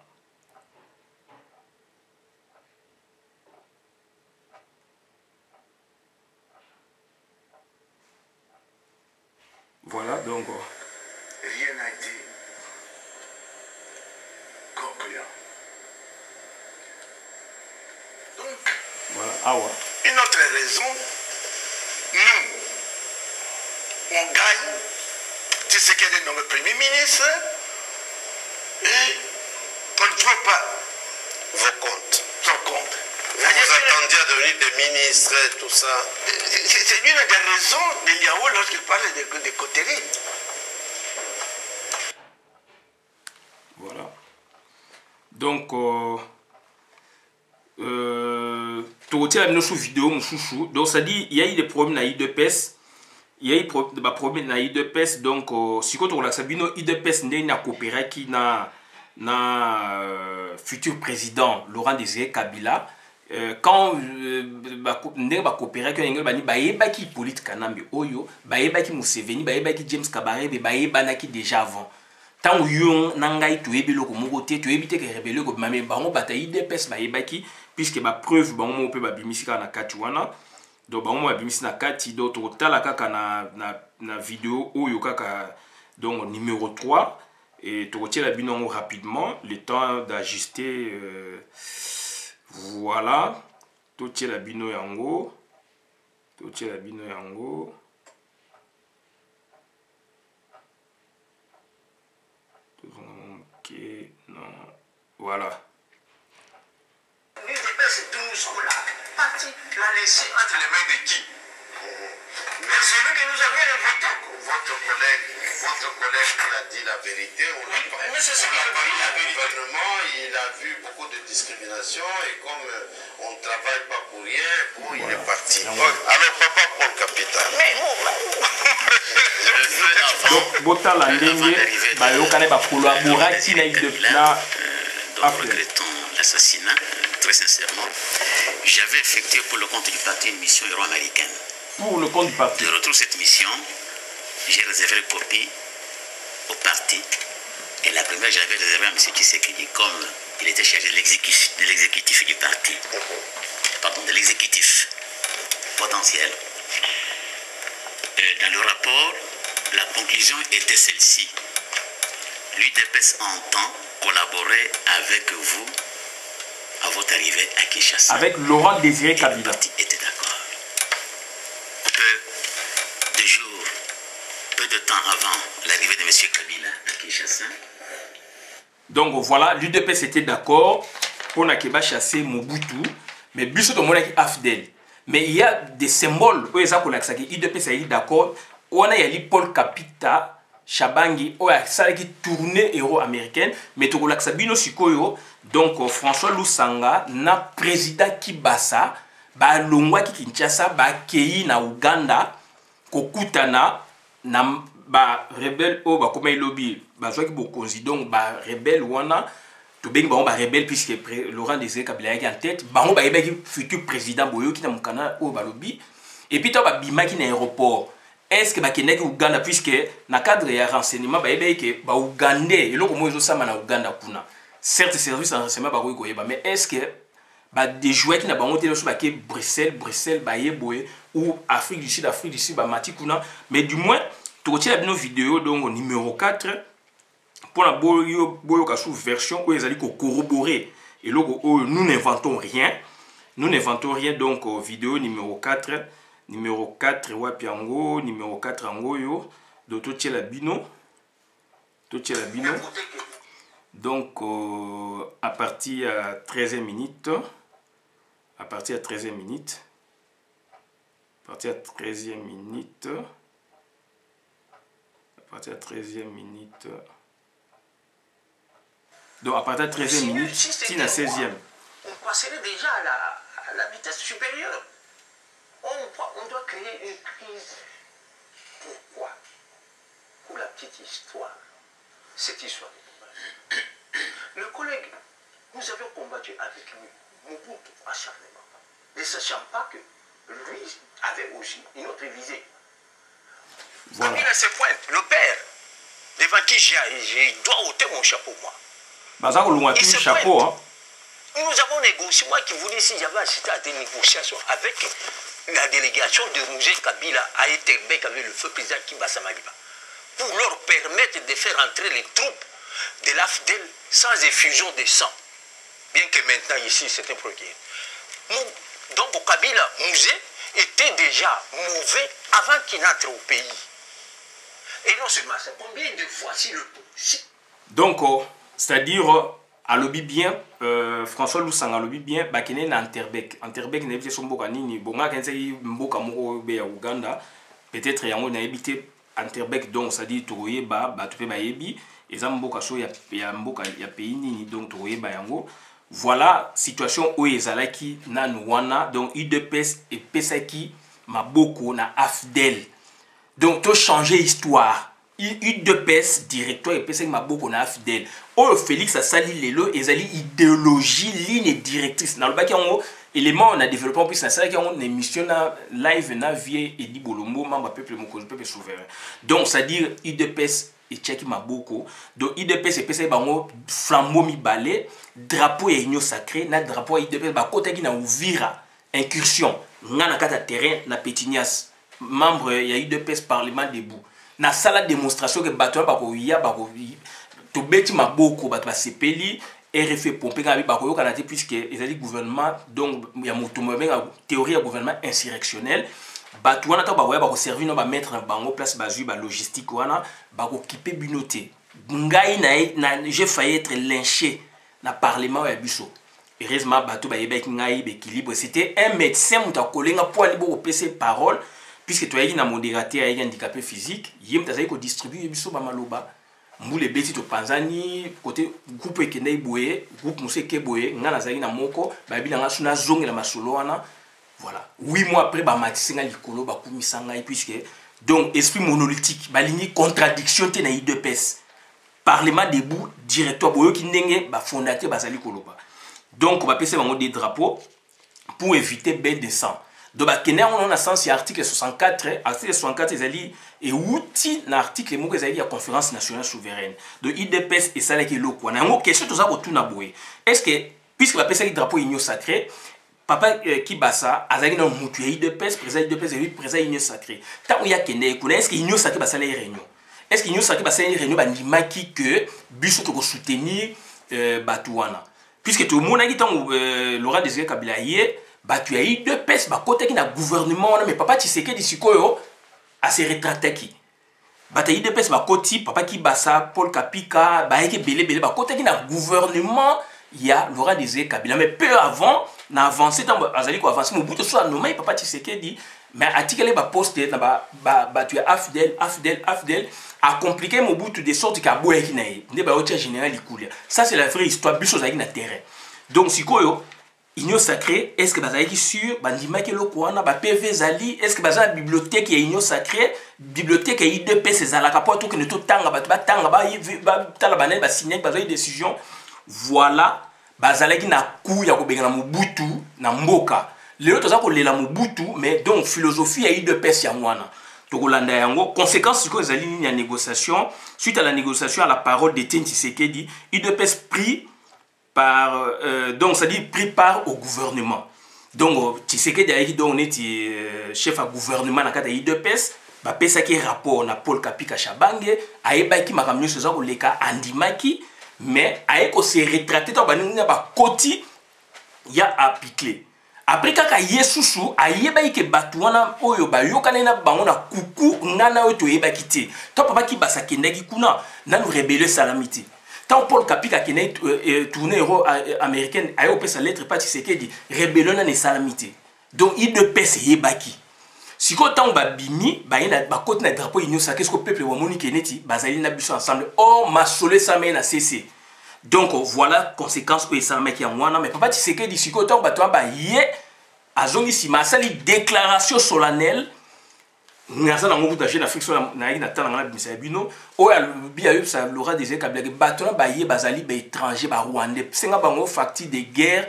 concluant. Donc, voilà. Ah ouais. une autre raison, nous, on gagne, c'est ce qu'elle est nommé Premier ministre, et on ne trouve pas Vos comptes. son compte. Vous vous attendiez à devenir des ministres, tout ça. C'est une des raisons de Liao lorsqu'il parle de coterie. Voilà. Donc, tokotia la sous vidéo mon chouchou. Donc ça dit il y a eu des problèmes na IDPS. Il y a eu des problèmes na IDPS. Donc si quand on la sabino IDPS n'est na coopérer qui na futur président Laurent Désiré Kabila. Quand ndenge bakopera ke ngel bani bayebaki Hippolyte Kanambe oyo bayebaki Museveni bayebaki James Kabarebe bayebanaki déjà avant tant yo nangai toyebi loko moko te toyebi te ke rebelle ko mame bango bata IDPS bayebaki puisque ba preuve bango mo pe babimisi na kati wana donc bango babimisi na kati donc totala kaka na vidéo oyo kaka donc numéro 3 et tokotiela bino rapidement le temps d'ajuster voilà, tout est la bino yango. Tout est la bino yango. Ok, non. Voilà. L'UDPS 12 là, parti l'a laissé entre les mains de qui? C'est celui que nous avions invité. Votre collègue il a dit la vérité. On a pas mais c'est ce qu'il a dit, la vérité. Le gouvernement, il a vu beaucoup de discrimination et comme on ne travaille pas pour rien, bon, il est parti. Alors, papa Paul Capital. Mais donc, Botala Ndenge, Bayokane va collaborer qui n'a eu de plat. Donc, regrettons l'assassinat, très sincèrement. J'avais effectué pour le compte du parti une mission euro-américaine. Pour le compte du parti. De retour de cette mission, j'ai réservé une copie au parti. Et la première, j'avais réservé à M. Tshisekedi comme il était chargé de l'exécutif du parti. Pardon, de l'exécutif potentiel. Dans le rapport, la conclusion était celle-ci. L'UDPS entend collaborer avec vous à votre arrivée à Kinshasa. Avec Laurent Désiré Kabila. Le parti était d'accord. Peu de temps avant l'arrivée de M. Kabila à Kinshasa. Donc voilà, l'UDPS était d'accord pour n'a chasser Mobutu, mais Busso de Monaki Afdel. Mais il y a des symboles, l'UDPS est d'accord. On a eu Paul Kapita, Chabangi, ça qui tournée euro-américaine, mais tout le Sabino Sikoyo, donc François Lusanga, na président Kibasa, ba longwa ki Kinshasa, ba kei na Uganda, kokutana, na ba rebelle o ba koma lobby, ba zwa ki bokonzi donc ba rebelle wana, to bengi ba rebelle puisque Laurent Désiré Kabila est en tête, ba ba yebaki futur président boyo ki na mukana o ba lobby, et puis to ba bimaki na aéroport. Est-ce que bakendaki Uganda puisque na cadre ya renseignement ba yebaki ke ba Ugandais eloko mo ezosama na Uganda kuna. Certes service de renseignement ba ko yeba, mais est-ce que ba des joueurs qui na bango télé so ba ke Bruxelles ba yeboye ou Afrique du Sud ba mati kuna, mais du moins tu as une vidéo donc numéro 4 pour la boyo ka sous version où ils allaient corroborer et logo nous n'inventons rien donc vidéo numéro 4 wapiango numéro 4 ango yo do to la bino donc à partir à 13e minute à partir à 13e minute à partir à 13e minute donc à partir de 13e minute si la 16e on passerait déjà à la vitesse supérieure. On doit créer une crise. Pourquoi? Pour la petite histoire, cette histoire. Le collègue, nous avions combattu avec lui Mobutu acharnement, ne sachant pas que lui avait aussi une autre visée. Voilà. À ce point, le père, devant qui je dois ôter mon chapeau, moi. Il se chapeau, hein. Nous avons négocié, moi qui voulais, si j'avais assisté à des négociations avec la délégation de Roger Kabila à Etterbeek avec le feu président Kibasa Maliba, pour leur permettre de faire entrer les troupes de l'AFDEL sans effusion de sang. Bien que maintenant ici c'est un problème. Donc Kabila Mouzé était déjà mauvais avant qu'il n'entre au pays. Et non seulement ça, combien de fois donc, c'est-à-dire, à l'obi bien, François Lusanga l'obi bien, bakene na Enterbec. Enterbec n'a pas son boka nini. Bonga kense mboka moko be ya Uganda. Peut-être yango na habité Enterbec, donc c'est-à-dire toye ba tupe ba yebi. Et ça mboka so ya mboka ya pays nini, donc toye ba yango. Voilà situation où ezalaki na Nouana, donc UDPS et pesaki maboko na AFDEL. Donc to changer histoire. UDPS directoire et pesaki maboko na AFDEL. Oh Félix a sali lelo ezali idéologie ligne directrice. Na lobaki yango élément on a développé en plus na sali yango émission na live na vie Edi Bolombo membre peuple mokonzi peuple souverain. Donc ça dire UDPS et tchaki maboko. Donc UDPS et pesaki bango flambeau mi balé drapeau et union sacré na drapeau UDPS ba kotaki na Uvira incursion ngana kata terrain na Pétinias membre ya UDPS parlement debout na sala démonstration que bato ba ko ya ba ko to beti maboko bato ba sepeli RFE pompe ka bi ba ko yoka na te puisque ezali gouvernement donc ya moto mo benga théorie ya gouvernement insurrectionnel bato wana ta ba ko ya ba ko servir no ba mettre bango place ba ju ba logistique wana ba ko kipe binoté ngai na j'ai failli être lynché na parlement ya biso. Heureusement bato ba yeba ngai équilibre c'était un médecin muta kolenga pour ali bo PC parole puisque tu as na modérateur a handicapé physique yem tazali ko distribuer biso ba maloba mbule beti to panzani côté groupe ekende boye groupe museke boye ngana zali na moko ba bi nga suna zongela masolo wana voilà 8 mois après ba matisinga likolo ba kumisanga puisque donc esprit monolithique ba ligne contradiction te na UDPS parlement debout directoire boyo ki ndenge ba fondateur bazali koloba. Donc on va passer des drapeaux pour éviter bain de sang. Donc on a sens article 64, article 64 ezali et outil na article moko ezali ya conférence nationale souveraine. Donc IDPS et ça qui loko. Na ngo question to za ko tuna boye. Est-ce que puisque va passer les drapeaux union sacré papa Kibasa azali na mutu ya IDPS président IDPS et président union sacré. Ta o ya kende ko est-ce que union sacré ba sala réunion. Est-ce que union sacré ba sala réunion ba ndimaki que biso to ko soutenir Batouana. Puisque tout le monde a dit que Laurent Désiré Kabila yé, bah tu as eu deux pèses, bah côté qui n'a gouvernement, mais papa tu sais que d'ici quoi à se retraiter qui. Bah tu as eu deux pèses, bah côté papa qui bassa Paul Kapika, bah qui belé, bah côté qui n'a gouvernement, il y a Laurent Désiré Kabila, mais peu avant, n'a avancé dans azali quoi avancer, mon bout de soit nommé papa tu sais que dit, mais article bah poster, bah tu as AFDEL a compliqué mon bout de sorte qu'à boire qui naïe, ne bah au général il coule. Ça c'est la vraie histoire, bis aux aïe na terrain. Donc si quoi union sacrée, est-ce que bazali qui sur bandima ke lokwana ba PV zali, est-ce que bazali bibliothèque ya union sacrée, bibliothèque ya IDPS ezalaka po to que ne to tanga ba tanga ba tala banel ba signer bazali décision. Voilà, bazali qui na coup ya ko benga na Mobutu na mboka. Lelo toza ko lela Mobutu mais donc philosophie ya IDPS ya mwana. Conséquence que ezali ni ya négociation suite à la négociation à la parole d'Étienne Tshisekedi, IDPS pris par donc ça dit pris part au gouvernement. Donc Tshisekedi a dit donc neti chef à gouvernement na kata IDPS ba pesa ki rapport na Paul Kapika Shabange ayeba ki makamyo soza ko leka andimaki mais ayeko se retraiter to ba ninga ba koti ya appliqué. Après kaka yesusu ayeba ike batwana oyo ba yokana na bango na kuku ngana oyo to yeba kiti to papa ki basa kendaki kuna na nous rebelle salamité tant Paul Kapika qui n'est tourné euro américaine ayo pesa lettre pas Tshisekedi rebellion na salamité donc il de pesa yebaki siko tant ba bimi ba ina ba côté na drapeau union sacré ce que peuple wa moni keneti bazali na biso ensemble oh masole sa na cc. Donc voilà conséquence que ça mec ya mwana mais papa Tshisekedi siko tant ba to ba yé azongi sima sali déclaration solennelle ngasa na ngoku taché d'Afrique na tala na bimisa bino o ya bi ayo ça Laurent Désiré Kabila bato na ba yé bazali ba étranger ba rwandais senga bango facture de guerre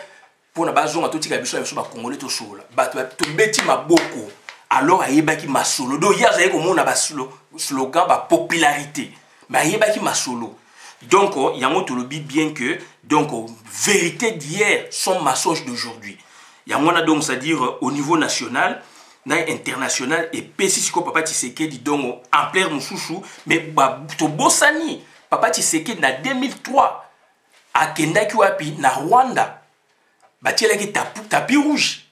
pour na bazonga to tika biso ba congolais to sola bato to beti maboko alors ayebaki masolo do ya zaye ko mona ba slogan ba popularité mais ayebaki masolo. Donc, il y a un autre lobby bien que, donc, vérité d'hier sont mensonges d'aujourd'hui. Il y a un donc, c'est-à-dire au niveau national, international, et PCC papa Tshisekedi donc, en plein moussoussou, mais to bossani, Papa Tshisekedi na 2003 akendaki wapi na Rwanda batielaki tapis rouge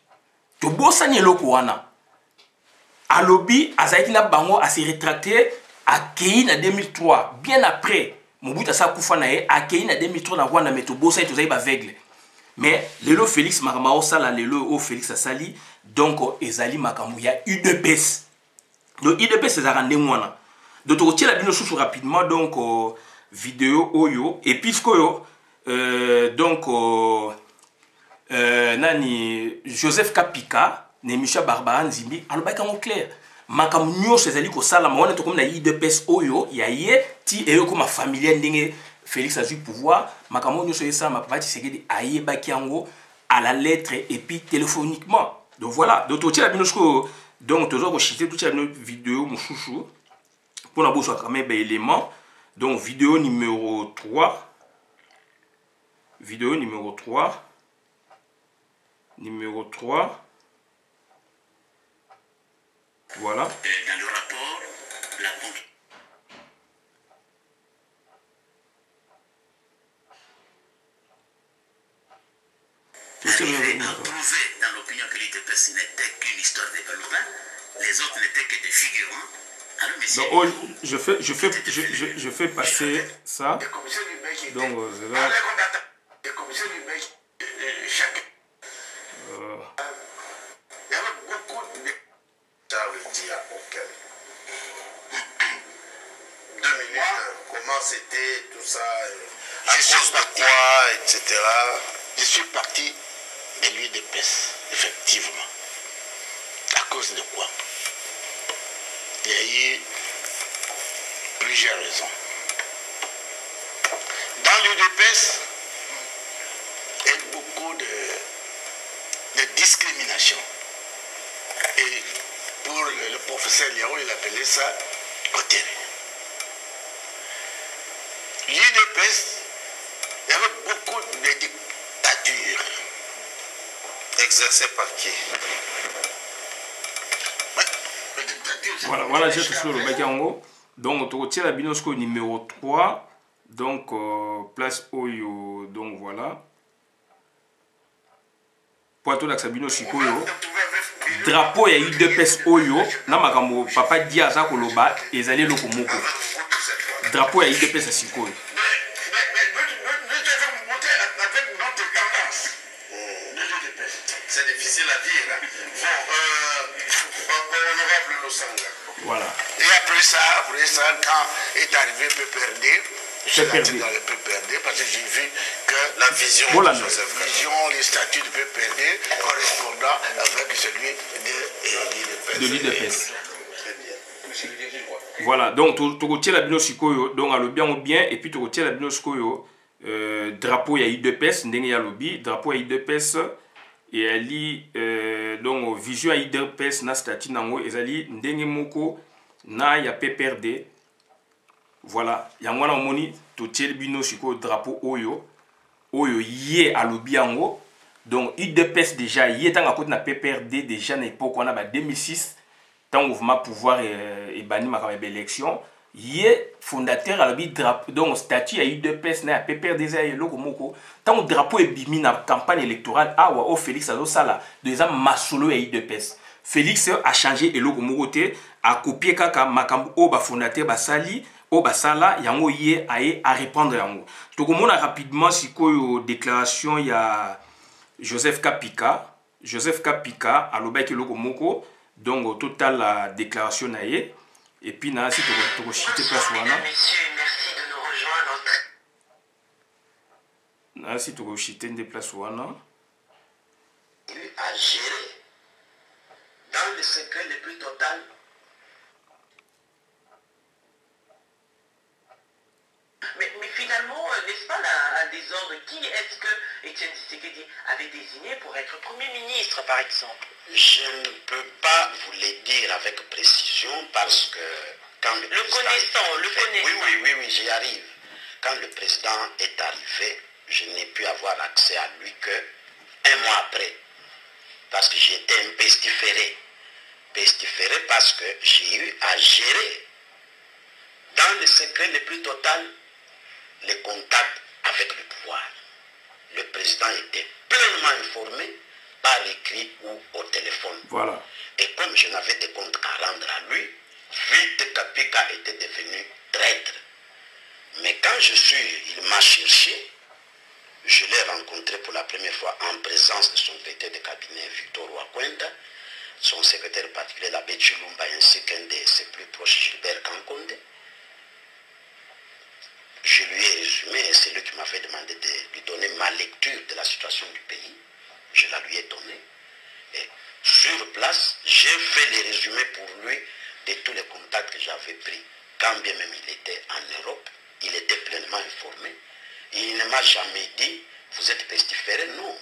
tobosani eloko wana alobi azalaki na bango a se rétracté akei na 2003 bien après Mobutu asa kufa na ye akei na 2003 na Rwanda mais tobosani tozali baveugle mais lelo Félix makambo osala lelo o Félix asali donc ezali makambo ya UDPS donc UDPS ezalaka ndenge wana donc tokotiela bino susu rapidement donc vidéo oyo et puisque oyo donc nani Joseph Kapika ne Michel Barbara Nzimbi alobaki yango clair makambo nyonso ezali kosalama wana tokomi na UDPS oyo ya ye ti eyokoma familia ndenge Félix azwi pouvoir makambo nyonso esalama Papa Tshisekedi ayebaki yango à la lettre et puis téléphoniquement donc voilà donc totiela bino siko donc tozo kochite totiela bino vidéo mosusu pour na boso quand même élément donc vidéo numéro 3 vidéo numéro 3 voilà. Dans le rapport, la banque. Arrivé à prouver dans l'opinion que l'UDPS n'était qu'une histoire de développement, les autres n'étaient que des figurants. Alors, monsieur, donc, je fais passer ça. Donc, c'est là. Comment c'était tout ça, à cause de quoi, etc. Je suis parti de l'UDPS, effectivement. À cause de quoi? Il y a eu plusieurs raisons. Dans l'UDPS, il y a eu beaucoup de discrimination. Et pour le professeur Liao, il appelait ça côté. L'UDPS, il y avait beaucoup de dictatures. Exercé par qui? Voilà, j'ai tout sur le bac en haut. Donc, tu retiens la binosco numéro 3. Donc, place Oyo. Donc, voilà. Poitou la Sabino Chikoyo. Drapeau, il y a eu deux pièces Oyo. Namakambo, papa Diaza Koloba, et Zalé Lokomoko. Drapeau, il y a eu deux pièces à Chikoyo. C'est difficile à dire. Bon, honorable Losanga. Voilà. Et après ça, quand est arrivé PPRD, je suis rentré dans le PPRD parce que j'ai vu que la vision de Joseph Kabila, les statuts de PPRD correspondant avec celui de l'UDPS. Voilà, donc tu retiens la binosikoyo, donc à le bien, et puis tu retiens la binosikoyo, drapeau il y a UDPS, ndenge ya lobby, drapeau il y a UDPS, et elle lit donc vision à UDPS na statut nango, et elle lit ndenge moko na ya PPRD. Voilà, yango na moni to tiel bino siko drapeau oyo yé à lobby yango. Donc UDPS déjà yé tanga côté na PPRD déjà na époque on a ba 2006 tant mouvement pouvoir et bani ma élection yé fondateur à lobby drapeau donc statut à UDPS na PPRD za loko moko tant drapeau et bimi na campagne électorale awa o Félix azo sala deux ans masolo à UDPS. Félix a changé et loko moko te a copié kaka makambo o ba fondateur ba sali o basala yango yé a répondre yango. Tokomona rapidement sikoyo déclaration ya Joseph Kapika a lobaki loko moko donc au total la déclaration na yé et puis na si toko chité place wana. Messieurs, merci de nous rejoindre. Na si toko chité de place wana. À gérer dans le secret le plus total. Mais finalement, n'est-ce pas un désordre? Qui est-ce que Étienne Tshisekedi avait désigné pour être Premier ministre, par exemple? Je ne peux pas vous le dire avec précision parce que quand le président... Oui, j'y arrive. Quand le président est arrivé, je n'ai pu avoir accès à lui qu'un mois après. Parce que j'étais un pestiféré. Pestiféré parce que j'ai eu à gérer dans le secret le plus total les contacts avec le pouvoir. Le président était pleinement informé par écrit ou au téléphone. Voilà. Et comme je n'avais de comptes qu'à rendre à lui, vite Kapika était devenu traître. Mais quand il m'a cherché, je l'ai rencontré pour la première fois en présence de son directeur de cabinet, Victor Wakwenda, son secrétaire particulier, l'abbé Chilumba, ainsi qu'un de ses plus proches, Gilbert Kankonde. Je lui ai résumé, et c'est lui qui m'avait demandé de lui donner ma lecture de la situation du pays. Je la lui ai donnée. Et sur place, j'ai fait les résumés pour lui de tous les contacts que j'avais pris. Quand bien même il était en Europe, il était pleinement informé. Il ne m'a jamais dit, vous êtes pestiféré, non.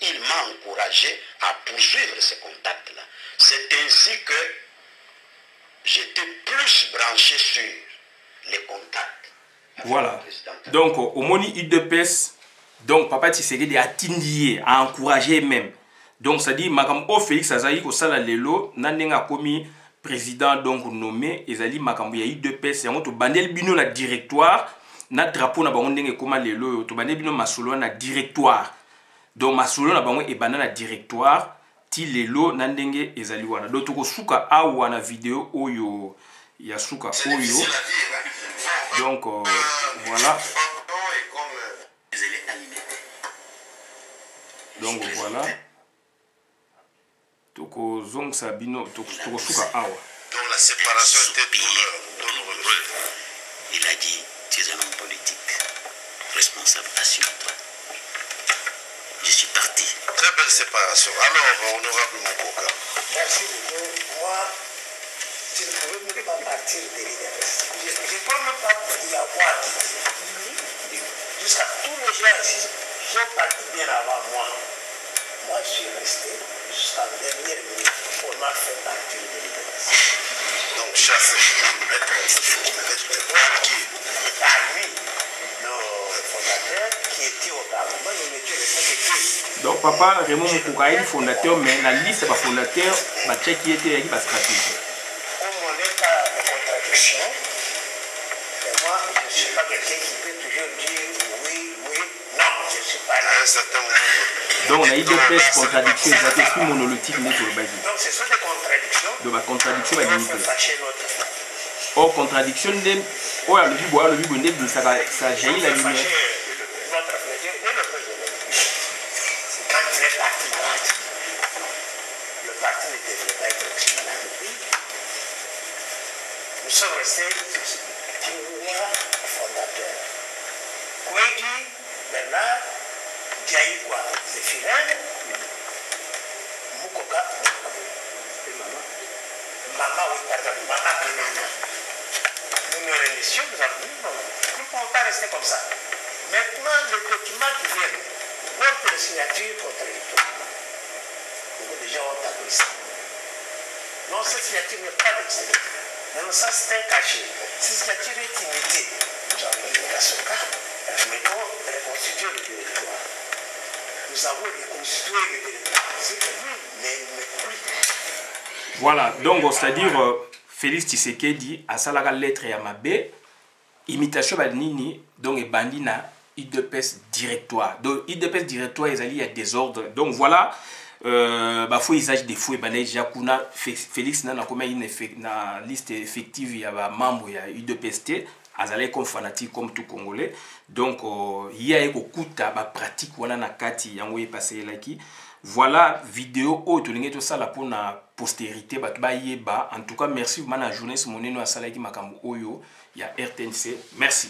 Il m'a encouragé à poursuivre ces contacts-là. C'est ainsi que j'étais plus branché sur les contacts. Voilà. Donc, au moni UDPS, donc Papa Tshisekedi a tindié, a encouragé même. Donc, ça dit, Makambo Félix Azaï, au Sala Lelo, Nanenga commis président donc nommé, Ezali Makambo ya UDPS, yango to bandel bino la directoire, na drapeau na bango ndenge koma lelo, to bandel bino masolo na directoire. Donc, masolo na bango e banana directoire, ti lelo na ndenge ezali wana. Donc, toko suka awa na vidéo oyo, ya suka oyo. Donc, voilà. Donc, voilà. Toko zong sabino, toko suka awa. Donc, la séparation était douloureuse. Il a dit, tu es un homme politique, responsable, assume-toi. Je suis parti. Très belle séparation. Alors, honorable Mokoka. Merci beaucoup. Moi, je ne pouvais même pas partir de l'IDPS. Je ne peux même pas y avoir quitté. Jusqu'à tous les gens ici sont partis bien avant moi. Moi, je suis resté jusqu'à la dernière minute pour m'a fait partir de l'IDPS. Donc, chasse. Parmi nos fondateurs qui étaient au Parlement, nous n'étions que deux. Donc, Papa Raymond Moukouka est fondateur, mais la liste des fondateurs, qui était avec la stratégie. Comme on est à la contradiction, et moi, je ne suis pas quelqu'un qui peut toujours dire oui, oui, non, je ne suis pas là. À un certain moment. Donc, on a eu des pièces contradictions, c'est esprit monolithique, mais sur le bas. Donc, ce sont des contradictions. Donc, la contradiction qui est vont limitée. faire fâcher notre foi. Or, contradiction, le but, ça jaillit la lumière. Notre plaisir et le président. Quand il est parti droite, le parti ne devrait pas être aussi dans le pays. Nous sommes restés trois fondateurs. Kouedi, Bernard, Diaïkwa, Zéphirin, Moukoka, Maman, oui, pardon, Maman Benanga. Nous nous réunissions, nous avons dit non, nous ne pouvons pas rester comme ça. Maintenant, les documents qui viennent portent les signatures contradictoires. Beaucoup de gens ont appris ça. Non, cette signature n'est pas d'excellence. Non, ça c'est un cachet. Cette signature est imitée. Nous avons dit à ce cas, mettons reconstituer le territoire. Nous avons reconstitué le territoire. C'est que nous n'aimons plus. Voilà, donc c'est-à-dire Félix Tshisekedi a salaga lettre ya mabe imitation ba nini donc e bandina UDPS directoire. Donc UDPS directoire ezali ya désordre. Donc voilà ba fo usage des fou e bana jakuna Félix na comme une na liste effective ya ba membre ya UDPST azali comme fanatique comme tout congolais. Donc il y a ekokuta ba pratique wana na kati yango e passé laki. Voilà vidéo au tolinge to sala pour na postérité ba yeba. En tout cas merci mana journaliste moneno a sala ki makambo oyo ya RTNC. Merci.